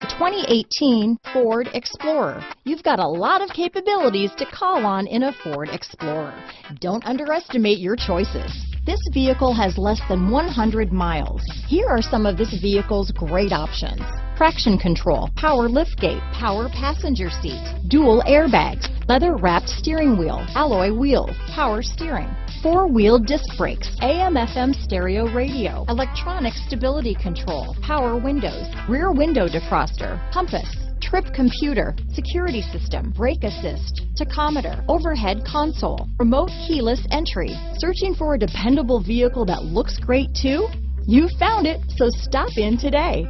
2018 Ford Explorer. You've got a lot of capabilities to call on in a Ford Explorer. Don't underestimate your choices. This vehicle has less than 100 miles. Here are some of this vehicle's great options: traction control, power liftgate, power passenger seat, dual airbags, leather-wrapped steering wheel, alloy wheels, power steering, four-wheel disc brakes, AM/FM stereo radio, electronic stability control, power windows, rear window defroster, compass, trip computer, security system, brake assist, tachometer, overhead console, remote keyless entry. Searching for a dependable vehicle that looks great too? You found it, so stop in today.